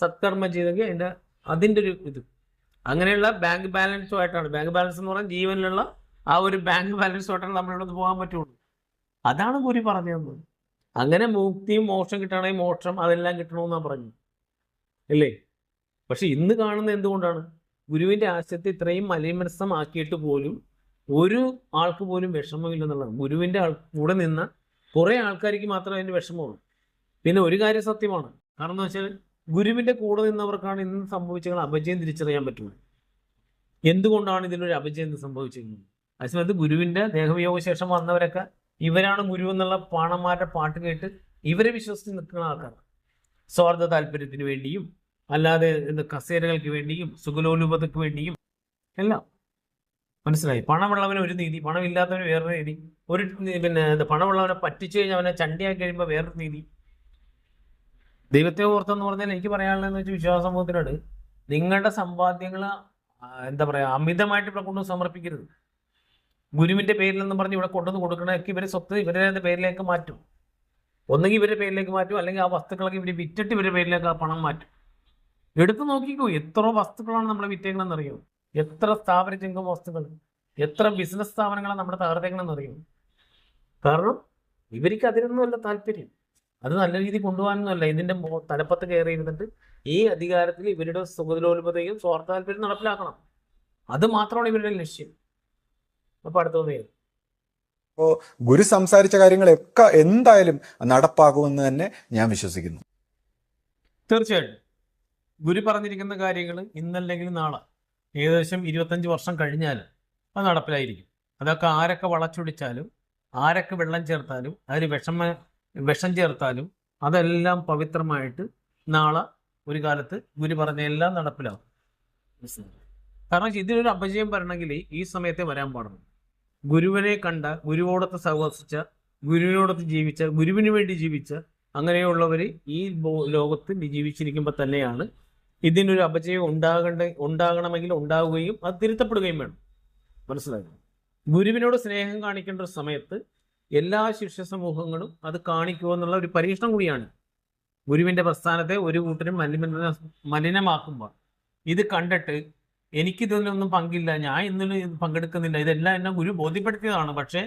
സത്കർമ്മം ചെയ്തെങ്കിൽ അതിൻ്റെ ഒരു ഇത് അങ്ങനെയുള്ള ബാങ്ക് ബാലൻസുമായിട്ടാണ്. ബാങ്ക് ബാലൻസ് എന്ന് പറഞ്ഞാൽ ജീവനിലുള്ള ആ ഒരു ബാങ്ക് ബാലൻസുമായിട്ടാണ് നമ്മളിവിടെ പോകാൻ പറ്റുള്ളൂ. അതാണ് ഗുരു പറഞ്ഞു തന്നത്. അങ്ങനെ മുക്തിയും മോക്ഷം കിട്ടണമെങ്കിൽ മോക്ഷം അതെല്ലാം കിട്ടണമെന്നാണ് പറഞ്ഞു അല്ലേ? പക്ഷെ ഇന്ന് കാണുന്ന എന്തുകൊണ്ടാണ്? ഗുരുവിൻ്റെ ആശയത്തെ ഇത്രയും മലീമനസ്സമാക്കിയിട്ട് പോലും ഒരു ആൾക്ക് പോലും വിഷമമില്ലെന്നുള്ളതാണ്. ഗുരുവിൻ്റെ കൂടെ നിന്ന കുറേ ആൾക്കാർക്ക് മാത്രമേ അതിൻ്റെ വിഷമമുള്ളൂ. പിന്നെ ഒരു കാര്യം സത്യമാണ്, കാരണം എന്ന് വെച്ചാൽ ഗുരുവിൻ്റെ കൂടെ നിന്നവർക്കാണ് ഇന്ന് സംഭവിച്ച അപജയം തിരിച്ചറിയാൻ പറ്റുള്ളൂ. എന്തുകൊണ്ടാണ് ഇതിനൊരു അപജയം സംഭവിച്ചിരിക്കുന്നത്? അതേസമയത്ത് ഗുരുവിൻ്റെ ദേഹവിയോഗ ശേഷം വന്നവരൊക്കെ ഇവരാണ് ഗുരു എന്നുള്ള പാണന്മാരുടെ പാട്ട് കേട്ട് ഇവരെ വിശ്വസിച്ച് നിൽക്കുന്ന ആൾക്കാർ. സ്വാർത്ഥ താല്പര്യത്തിന് വേണ്ടിയും അല്ലാതെ കസേരകൾക്ക് വേണ്ടിയും സുഖലോലുപതയ്ക്ക് വേണ്ടിയും എല്ലാം. മനസ്സിലായി? പണമുള്ളവന് ഒരു നീതി, പണമില്ലാത്തവന് വേറൊരു നീതി. പണമുള്ളവനെ പറ്റിച്ചു കഴിഞ്ഞാൽ അവനെ ചണ്ടിയാക്കി കഴിയുമ്പോൾ വേറൊരു നീതി. ദൈവത്തെ ഓർത്തെന്ന് പറഞ്ഞാൽ എനിക്ക് പറയാനുള്ളതെന്ന് വെച്ചാൽ വിശ്വാസ സമൂഹത്തിനോട് നിങ്ങളുടെ സമ്പാദ്യങ്ങൾ അമിതമായിട്ട് ഇവിടെ കൊണ്ടു സമർപ്പിക്കരുത്. ഗുരുവിൻ്റെ പേരിലെന്ന് പറഞ്ഞ് ഇവിടെ കൊണ്ടുവന്ന് കൊടുക്കണമൊക്കെ ഇവരെ സ്വത്ത് ഇവരുടെ പേരിലേക്ക് മാറ്റും. ഒന്നുകിൽ ഇവരുടെ പേരിലേക്ക് മാറ്റും, അല്ലെങ്കിൽ ആ വസ്തുക്കളൊക്കെ ഇവർ വിറ്റിട്ട് ഇവരുടെ പേരിലേക്ക് ആ പണം മാറ്റും. എടുത്തു നോക്കിക്കോ, എത്ര വസ്തുക്കളാണ് നമ്മൾ വിറ്റേക്കണമെന്നറിയോ? എത്ര സ്ഥാപന ചിങ്കം വസ്തുക്കൾ, എത്ര ബിസിനസ് സ്ഥാപനങ്ങളാണ് നമ്മുടെ തകർത്തേക്കണമെന്നറിയോ? കാരണം ഇവർക്ക് അതിനൊന്നുമല്ല താല്പര്യം. അത് നല്ല രീതിയിൽ കൊണ്ടുപോകാനൊന്നുമല്ല. ഇതിൻ്റെ തലപ്പത്ത് കയറി ഇരുന്നിട്ട് ഈ അധികാരത്തിൽ ഇവരുടെ സുഖലോലുപതയും സ്വാർത്ഥ താല്പര്യം നടപ്പിലാക്കണം. അത് മാത്രമാണ് ഇവരുടെ ലക്ഷ്യം. അപ്പൊ അടുത്തത് ഗുരു സംസാരിച്ച കാര്യങ്ങളൊക്കെ എന്തായാലും നടപ്പാകുമെന്ന് തന്നെ ഞാൻ വിശ്വസിക്കുന്നു. തീർച്ചയായിട്ടും ഗുരു പറഞ്ഞിരിക്കുന്ന കാര്യങ്ങൾ ഇന്നല്ലെങ്കിൽ നാളെ, ഏകദേശം 25 വർഷം കഴിഞ്ഞാൽ അത് നടപ്പിലായിരിക്കും. അതൊക്കെ ആരൊക്കെ വളച്ചൊടിച്ചാലും ആരൊക്കെ വെള്ളം ചേർത്താലും അതിൽ വിഷം ചേർത്താലും അതെല്ലാം പവിത്രമായിട്ട് നാളെ ഒരു കാലത്ത് ഗുരു പറഞ്ഞ എല്ലാം നടപ്പിലാവും. കാരണം ഇതിനൊരു അപജയം വരണമെങ്കിൽ ഈ സമയത്തെ വരാൻ പാടുള്ളൂ. ഗുരുവിനെ കണ്ട, ഗുരുവോടൊത്ത് സഹവസിച്ച, ഗുരുവിനോടൊത്ത് ജീവിച്ച, ഗുരുവിന് വേണ്ടി ജീവിച്ച അങ്ങനെയുള്ളവർ ഈ ലോകത്ത് ജീവിച്ചിരിക്കുമ്പോൾ തന്നെയാണ് ഇതിനൊരു അപജയം ഉണ്ടാകണമെങ്കിൽ ഉണ്ടാവുകയും അത് തിരുത്തപ്പെടുകയും വേണം. മനസ്സിലായോ? ഗുരുവിനോട് സ്നേഹം കാണിക്കേണ്ട ഒരു സമയത്ത് എല്ലാ ശിഷ്യ സമൂഹങ്ങളും അത് കാണിക്കുക എന്നുള്ള ഒരു പരീക്ഷണം കൂടിയാണ്. ഗുരുവിൻ്റെ പ്രസ്ഥാനത്തെ ഒരു കൂട്ടരും മലിനമാക്കുമ്പോൾ ഇത് കണ്ടിട്ട് എനിക്കിതിലൊന്നും പങ്കില്ല, ഞാൻ ഇന്നലെ പങ്കെടുക്കുന്നില്ല, ഇതെല്ലാം എന്നെ ഗുരു ബോധ്യപ്പെടുത്തിയതാണ്, പക്ഷേ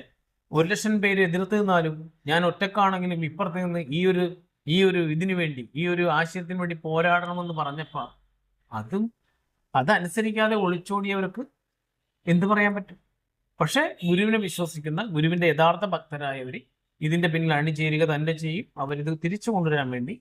1,00,000 പേര് എതിർത്ത് നിന്നാലും ഞാൻ ഒറ്റക്കാണെങ്കിലും ഇപ്പുറത്ത് നിന്ന് ഈ ഒരു ഇതിനു വേണ്ടി, ഈ ഒരു ആശയത്തിന് വേണ്ടി പോരാടണമെന്ന് പറഞ്ഞപ്പോൾ അതനുസരിക്കാതെ ഒളിച്ചോടിയവർക്ക് എന്ത് പറയാൻ പറ്റും? പക്ഷേ ഗുരുവിനെ വിശ്വസിക്കുന്ന, ഗുരുവിൻ്റെ യഥാർത്ഥ ഭക്തരായവർ ഇതിൻ്റെ പിന്നിൽ അണിചേരുക തന്നെ ചെയ്യും. അവരിത് തിരിച്ചു കൊണ്ടുവരാൻ വേണ്ടി